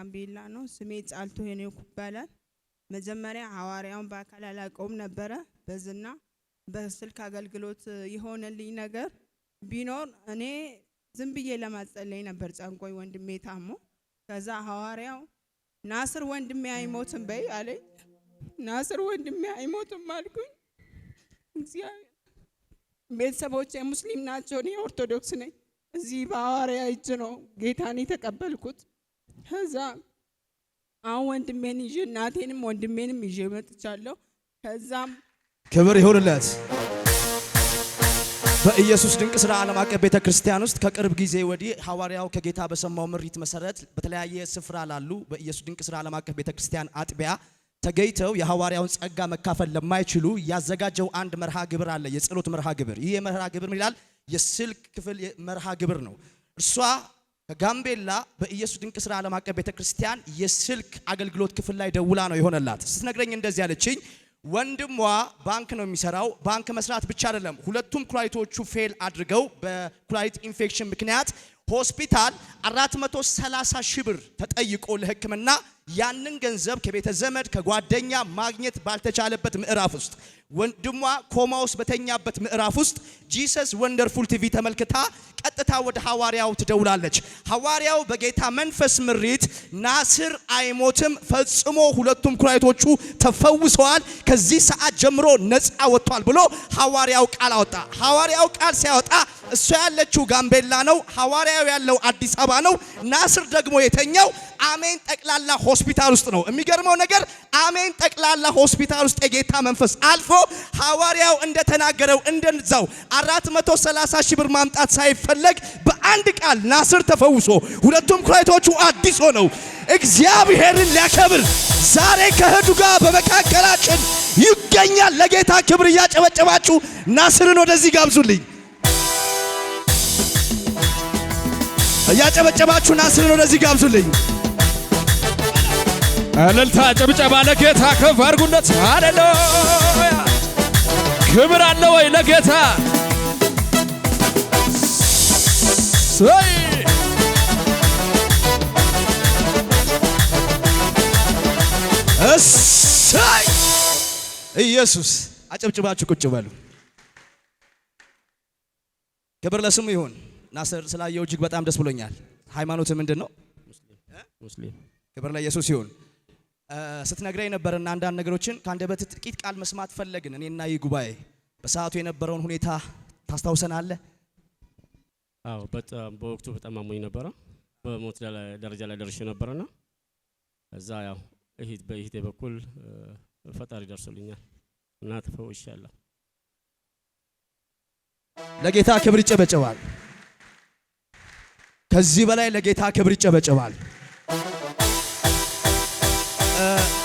ከጋምቤላ ነው። ስሜ ጫልቱ ሄኖክ ይባላል። መጀመሪያ ሐዋርያውን በአካል አላውቀውም ነበረ። በዝና በስልክ አገልግሎት የሆነልኝ ነገር ቢኖር እኔ ዝም ብዬ ለማጸለይ ነበር ጫንቆይ ወንድሜ ታሞ። ከዛ ሐዋርያው ናስር ወንድሜ አይሞትም በይ አለኝ። ናስር ወንድሜ አይሞትም አልኩኝ። እግዚአብሔር ቤተሰቦቼ ሙስሊም ናቸው፣ እኔ ኦርቶዶክስ ነኝ። እዚህ በሐዋርያ እጅ ነው ጌታን የተቀበልኩት። ከዛ አሁን ወንድሜን ይዤ እናቴንም ወንድሜንም ይዤ መጥቻለሁ። ከዛም ክብር ይሁንለት። በኢየሱስ ድንቅ ሥራ ዓለም አቀፍ ቤተክርስቲያን ውስጥ ከቅርብ ጊዜ ወዲህ ሐዋርያው ከጌታ በሰማው ምሪት መሰረት በተለያየ ስፍራ ላሉ በኢየሱስ ድንቅ ሥራ ዓለም አቀፍ ቤተክርስቲያን አጥቢያ ተገይተው የሐዋርያውን ጸጋ መካፈል ለማይችሉ ያዘጋጀው አንድ መርሃ ግብር አለ፣ የጸሎት መርሃ ግብር። ይህ መርሃ ግብር ምን ይላል? የስልክ ክፍል መርሃ ግብር ነው። እርሷ ከጋምቤላ በኢየሱስ ድንቅ ሥራ ዓለም አቀፍ ቤተክርስቲያን የስልክ አገልግሎት ክፍል ላይ ደውላ ነው የሆነላት። ስትነግረኝ እንደዚህ ያለችኝ፣ ወንድሟ ባንክ ነው የሚሰራው። ባንክ መስራት ብቻ አይደለም፣ ሁለቱም ኩላሊቶቹ ፌል አድርገው በኩላሊት ኢንፌክሽን ምክንያት ሆስፒታል 430 ሺህ ብር ተጠይቆ ለሕክምና ያንን ገንዘብ ከቤተ ዘመድ ከጓደኛ ማግኘት ባልተቻለበት ምዕራፍ ውስጥ ወንድሟ ኮማ ውስጥ በተኛበት ምዕራፍ ውስጥ ጂሰስ ወንደርፉል ቲቪ ተመልክታ ቀጥታ ወደ ሐዋርያው ትደውላለች። ሐዋርያው በጌታ መንፈስ ምሪት ናስር አይሞትም፣ ፈጽሞ ሁለቱም ኩላሊቶቹ ተፈውሰዋል፣ ከዚህ ሰዓት ጀምሮ ነፃ ወጥቷል ብሎ ሐዋርያው ቃል አወጣ። ሐዋርያው ቃል ሲያወጣ እሷ ያለችው ጋምቤላ ነው፣ ሐዋርያው ያለው አዲስ አበባ ነው። ናስር ደግሞ የተኛው አሜን ጠቅላላ ሆስፒታል ውስጥ ነው። የሚገርመው ነገር አሜን ጠቅላላ ሆስፒታል ውስጥ የጌታ መንፈስ አልፎ ሐዋርያው እንደተናገረው እንደዛው 430 ሺህ ብር ማምጣት ሳይፈለግ በአንድ ቃል ናስር ተፈውሶ ሁለቱም ኩላሊቶቹ አዲስ ሆነው እግዚአብሔርን ሊያከብር ዛሬ ከእህቱ ጋር በመካከላችን ይገኛል። ለጌታ ክብር እያጨበጨባችሁ ናስርን ወደዚህ ጋብዙልኝ። እያጨበጨባችሁ ናስርን ወደዚህ ጋብዙልኝ። እልልታ ጭብጨባ ለጌታ ከፍ አድርጉለት። ሃሌሉያ! ክብር አለ ወይ ለጌታ? እሰይ! ኢየሱስ አጨብጭባችሁ ቁጭ በሉ። ክብር ለስሙ ይሁን። ናስር ስላየው እጅግ በጣም ደስ ብሎኛል። ሃይማኖት ምንድን ነው? ሙስሊም። ክብር ለኢየሱስ ይሁን። ስትነግረኝ ነበርና አንዳንድ ነገሮችን ከአንደበት ጥቂት ቃል መስማት ፈለግን። እኔና ይህ ጉባኤ በሰዓቱ የነበረውን ሁኔታ ታስታውሰናለህ? አዎ፣ በጣም በወቅቱ በጣም አሞኝ ነበረ። በሞት ደረጃ ላይ ደርሼ ነበርና እዛ ያው በእህቴ በኩል ፈጣሪ ደርሶልኛል እና ተፈውሻለሁ። ለጌታ ክብር ይጨበጨባል። ከዚህ በላይ ለጌታ ክብር ይጨበጨባል።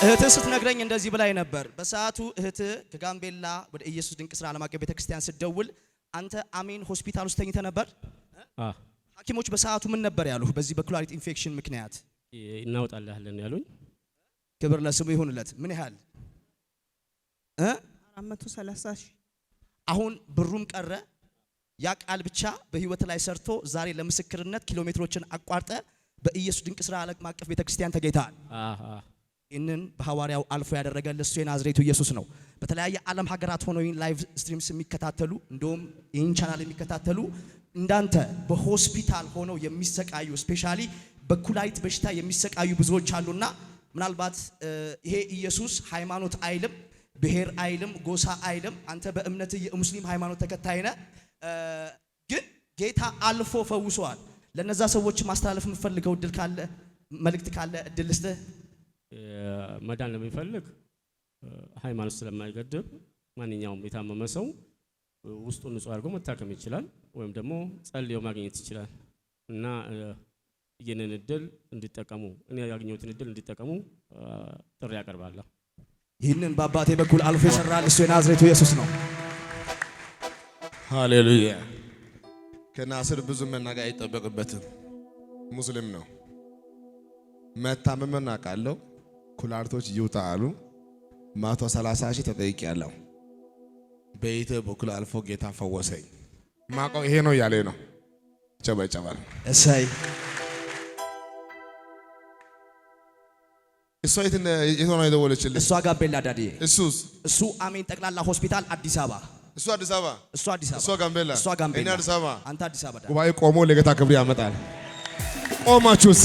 እህትህ ስትነግረኝ እንደዚህ ብላይ ነበር። በሰዓቱ እህትህ ከጋምቤላ ወደ ኢየሱስ ድንቅ ሥራ ዓለም አቀፍ ቤተክርስቲያን ስትደውል አንተ አሜን ሆስፒታል ውስጥ ተኝተህ ነበር። ሐኪሞች በሰዓቱ ምን ነበር ያሉህ? በዚህ በኩላሊት ኢንፌክሽን ምክንያት እናወጣልሃለን ያሉኝ። ክብር ለስሙ ይሁንለት። ምን ያህል? 430 ሺህ። አሁን ብሩም ቀረ፣ ያ ቃል ብቻ በህይወት ላይ ሰርቶ ዛሬ ለምስክርነት ኪሎሜትሮችን አቋርጠ በኢየሱስ ድንቅ ሥራ ዓለም አቀፍ ቤተክርስቲያን ተገኝተሃል። ይህንን በሐዋርያው አልፎ ያደረገልን እሱ የናዝሬቱ ኢየሱስ ነው። በተለያየ ዓለም ሀገራት ሆነው ይህን ላይቭ ስትሪምስ የሚከታተሉ እንደውም ይህን ቻናል የሚከታተሉ እንዳንተ በሆስፒታል ሆነው የሚሰቃዩ ስፔሻሊ በኩላሊት በሽታ የሚሰቃዩ ብዙዎች አሉና ምናልባት ይሄ ኢየሱስ ሃይማኖት አይልም፣ ብሔር አይልም፣ ጎሳ አይልም። አንተ በእምነት የሙስሊም ሃይማኖት ተከታይ ነህ፣ ግን ጌታ አልፎ ፈውሷል። ለነዛ ሰዎች ማስተላለፍ የምፈልገው እድል ካለ መልእክት ካለ እድል ልስጥህ። መዳን ለሚፈልግ ሃይማኖት ስለማይገድብ ማንኛውም የታመመ ሰው ውስጡን ንጹህ አድርጎ መታከም ይችላል፣ ወይም ደግሞ ጸልዮ ማግኘት ይችላል እና ይህንን እድል እንዲጠቀሙ እኔ ያገኘሁትን እድል እንዲጠቀሙ ጥሪ ያቀርባለሁ። ይህንን በአባቴ በኩል አልፎ የሰራል እሱ የናዝሬቱ ኢየሱስ ነው። ሃሌሉያ! ከናስር ብዙ መናገር አይጠበቅበትም። ሙስሊም ነው። መታመምን አውቃለሁ። ኩላሊቶች ይውጣ አሉ። 130 ሺህ ተጠይቄያለሁ። በይተ በኩል አልፎ ጌታ ፈወሰኝ። ማቀው ይሄ ነው ያለ ነው። ጨበጨባል። እሰይ እሷ የት ሆና የደወለችልህ? እሷ ጋምቤላ ዳዲዬ። እሱ አሜን ጠቅላላ ሆስፒታል አዲስ አበባ። እሱ አዲስ አበባ። እሷ ጋምቤላ። እኔ አዲስ አበባ። አንተ አዲስ አበባ። ጉባኤ ቆሞ ለጌታ ክብር ያመጣል። ቆማችሁስ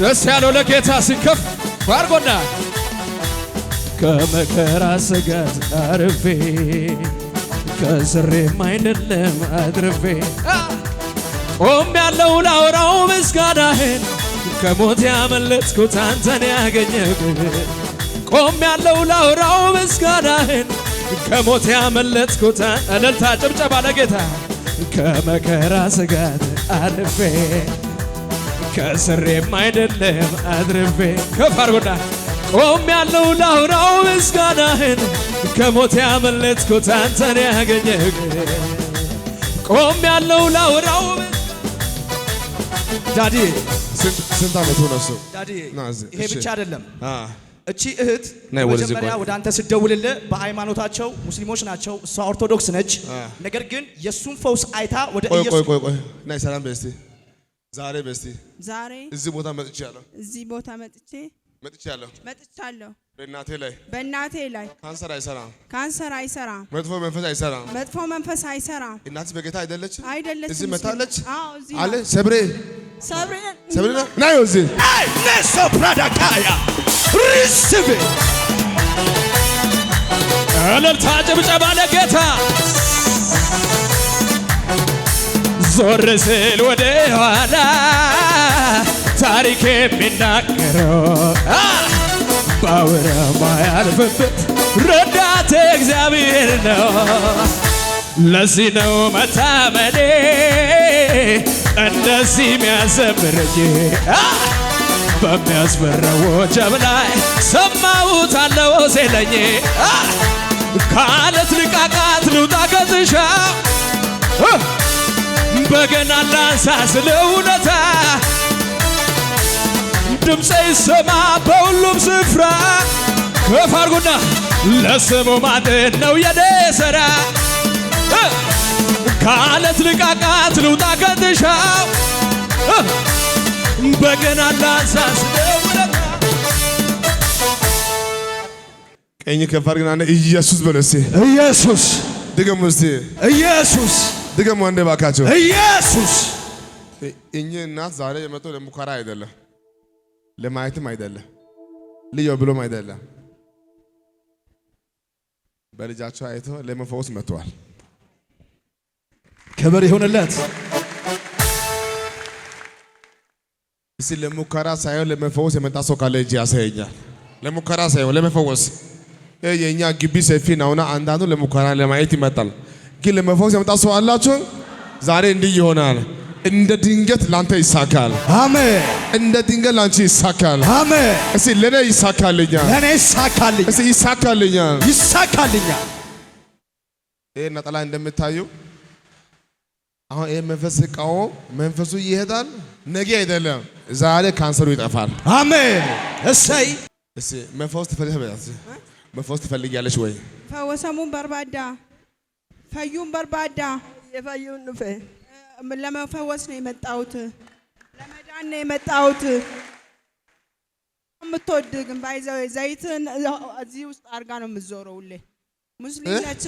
ደስ ያለው ለጌታ ሲከፍ ባርጎና ከመከራ ስጋት አርፌ ከስሬም አይደለም አድርፌ ቆም ያለው ላውራው ምስጋናህን ከሞት ያመለጥኩት አንተን ያገኘሁት ቆም ያለው ላውራው ምስጋናህን ከሞት ያመለጥኩት እልልታ ጭብጨባ ለጌታ ከመከራ ስጋት አርፌ ከስሬም አይደለም አድርፌ ከፍ አድርጎና ቆም ያለው ላውራው ምስጋናህን ከሞት ያመለጥኩት አንተን ያገኘሁት ቆም ያለው ላውራው ዳዲ ስንት ዓመቱ ነው እሱ? ዳዲ ይሄ ብቻ አይደለም። እቺ እህት ወደዚህ መጀመሪያ ወደ አንተ ስትደውልልህ በሃይማኖታቸው ሙስሊሞች ናቸው፣ እሷ ኦርቶዶክስ ነች። ነገር ግን የሱን ፈውስ አይታ ወደ ኢየሱስ ቆይ ናይ ሰላም በስቲ ዛሬ ዛሬ እዚህ ቦታ መጥቻለሁ። እዚህ ቦታ መጥቻለሁ። በእናቴ ላይ ካንሰር አይሰራም። መጥፎ መንፈስ አይሰራም። እናትህ በጌታ አይደለችም? እዚህ መታለች እዚህ አለ ሰብሬ ናዮ እዚህ ነሶ ፕራዳካያ ሪሲቭ እልልታ ጭብጨባ ለጌታ ዞር ስል ወደ ኋላ ታሪክ የሚናገረው ባወራማ ያልፍበት ረዳቴ እግዚአብሔር ነው። ለዚህ ነው መታመኔ እንደዚህ የሚያዘምረኝ በሚያስፈራው ወጀብ ላይ ሰማሁት አለው ሲለኝ ከዓለት ንቃቃት ልውጣ ከጥሻ በገና ላንሳ ስለ እውነታ ድምፄ ይሰማ በሁሉም ስፍራ ከፍ አድርጉና ለስሙ ማጥን ነው የኔ ሥራ ከዓለት ንቃቃት ልውጣ ከጥሻው በገና ላንሳ ስለ እውነታ ቀኝ ከፍ አድርግና ኢየሱስ በለው እስቲ ኢየሱስ ድገሙ እስቲ ኢየሱስ ድገሙ አንዴ ባካቸው ኢየሱስ እኚህ እናት ዛሬ የመጣው ለሙከራ አይደለም፣ ለማየትም አይደለም፣ ልዩ ብሎም አይደለም። በልጃቸው አይቶ ለመፈወስ መጥተዋል። ክብር ይሁንለት። እስቲ ለሙከራ ሳይሆን ለመፈወስ የመጣ ሰው ካለ እጅ ያሳየኛል። ለሙከራ ሳይሆን ለመፈወስ የኛ ግቢ ሰፊ ነውና አንዳንዱ ለሙከራ ለማየት ይመጣል። ግን ለመፈወስ የመጣ ሰው አላችሁ? ዛሬ እንዲህ ይሆናል። እንደ ድንገት ላንተ ይሳካል። አሜን። እንደ ድንገት ላንቺ ይሳካል። አሜን። እስቲ ለኔ ይሳካልኛል። ለኔ ይሳካልኛል። እስቲ ይሳካልኛል። ይሳካልኛል። ይሄ ነጠላ እንደምታዩ አሁን ይሄ መንፈስ ቃው መንፈሱ ይሄዳል። ነገ አይደለም ዛሬ ካንሰሩ ይጠፋል። አሜን። እሰይ። እስቲ መፈወስ ትፈልጊያለሽ ወይ? ፈወሰሙን በርባዳ ፈዩን በርባዳ የፈዩን ንፈ ለመፈወስ ነው የመጣሁት፣ ለመዳን ነው የመጣሁት። የምትወድ ግን ባይዘው ዘይትን እዚህ ውስጥ አድርጋ ነው የምትዞረው። ሁሌ ሙስሊም ነች፣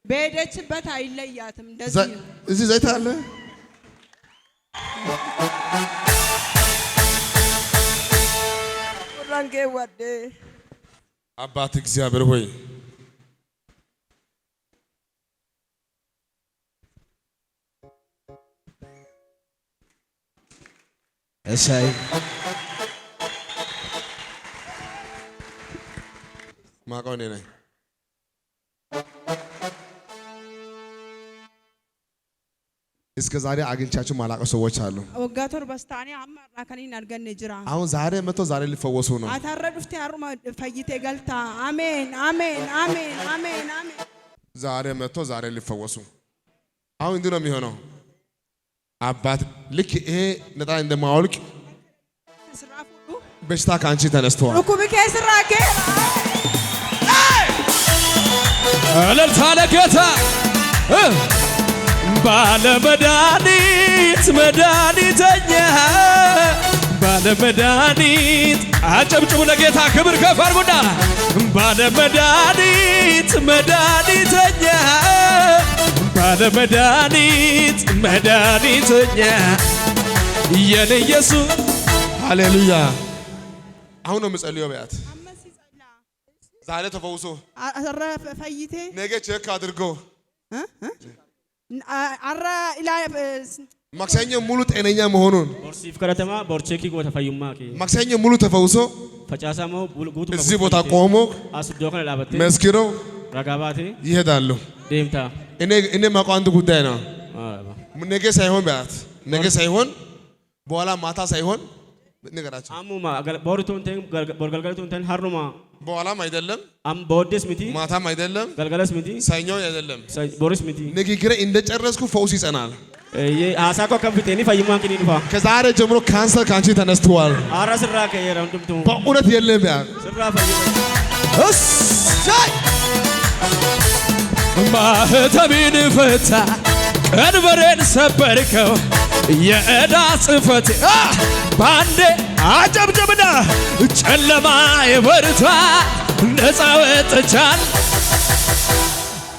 በሄደችበት አይለያትም። እንደዚህ ነው። እዚህ ዘይት አለ። ቁራንጌ ወደ አባት እግዚአብሔር ሆይ እሰይ ማቀው ነኝ እስከ ዛሬ አግኝቻችሁ ማላቀው ሰዎች አሉ። ወጋቶር በስታኒ አማራ ከኒን አርገን ጅራ አሁን ዛሬ መቶ ዛሬ ሊፈወሱ ነው። አታረዱፍቴ አሩማ ፈይቴ ገልታ አሜን አሜን አሜን አሜን አሜን። ዛሬ መቶ ዛሬ ሊፈወሱ አሁን እንዲህ ነው የሚሆነው። አባት ልክ ይሄ ነጠላ እንደማወልቅ በሽታ ካንቺ ተነስተዋል። ሩኩብኬ ስራኬ እልልታ ለጌታ ባለ መድኃኒት መድኃኒተኛ ባለመድኃኒት አጨብጭቡ ለጌታ ክብር ከፍ አድርጉና ባለመድኃኒት መድኃኒተኛ ባለመድኃኒት መድኃኒተኛ የኔ ኢየሱስ ሃሌሉያ። አሁን ነው የምጸልየው በያት ዛሬ ተፈውሶ አረ ፈይቴ ነገ ቼክ አድርጎ አረ ኢላ ማክሰኞ ሙሉ ጤነኛ መሆኑን ቦርሲፍ ከረተማ ቦርቼኪ ጎተ ፈዩማ ማክሰኞ ሙሉ ተፈውሶ ፈጫሳሞ ጉቱ እዚህ ቦታ ቆሞ አስዶከለ ላበቴ መስክሮ ረጋባቴ ይሄዳሉ። ዴምታ እኔ ማውቀው አንድ ጉዳይ ነው። ነገ ሳይሆን በያት ነገ ሳይሆን በኋላ ማታ ሳይሆን ንገራቸው። አሙማ ቦርቶን ተን ቦርገልገልቶን ተን ሀሩማ በኋላም አይደለም በወደስ ሚቲ ማታም አይደለም ገልገለስ ሚቲ ሰኞ አይደለም ቦርስ ሚቲ ንግግሬ እንደጨረስኩ ፈውስ ይጸናል። አሳኮ ከፍቴኒ ፈይማን ከኒ ንፋ ከዛሬ ጀምሮ ካንሰር ካንቺ ተነስተዋል። አራ ስራ ከየራንዱምቱ በእውነት የለም በያት ስራ ፈይማ እሰይ ማህተቤን ፈታ ቀንበሬን ሰበርከው የዕዳ ጽሕፈቴ ባንዴ አጨብጭብና ጨለማ የበርታ ነፃ ወጥቻለሁ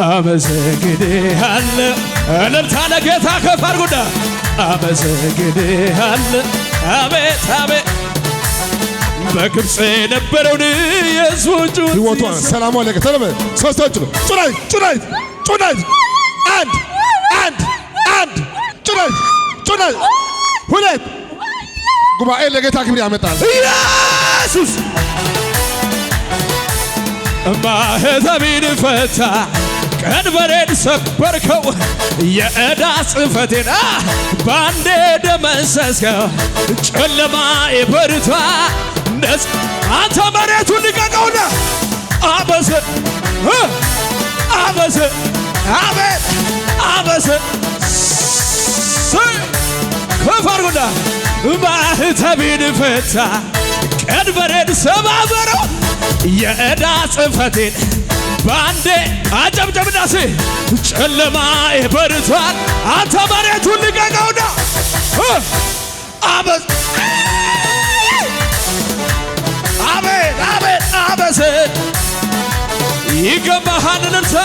አመሰግንሃለሁ እልልታ ለጌታ ከፍ አድርጉና አመሰግንሃለሁ አቤት አቤት በግብፅ የነበረውን የሕዝቦቹን ህይወቷን ሰላሟን ለቀ ተለበ ሶስቶች ነው ጩናይት አንድ ጩናይት ሁለት ጉባኤ ለጌታ ክብር ያመጣል ኢየሱስ ማህተቤን ፈታ ቀንበሬን ሰበርከው የዕዳ ጽሕፈቴን ባንዴ ደመሰስከው ጨለማ የበርታ ነጽ አንተ መሬቱን ልቀቀውና አበሰ አቤት አበሰ ከፍ አድርጉና ማህተቤን ፈታ ቀንበሬን ሰባበረው የዕዳ ጽሕፈቴን ባንዴ አጨብጨብና ጨለማ የበርቷል አንተ መሬቱን ልቀቀውና አቤት አበሰ ይገባሃል እልልታ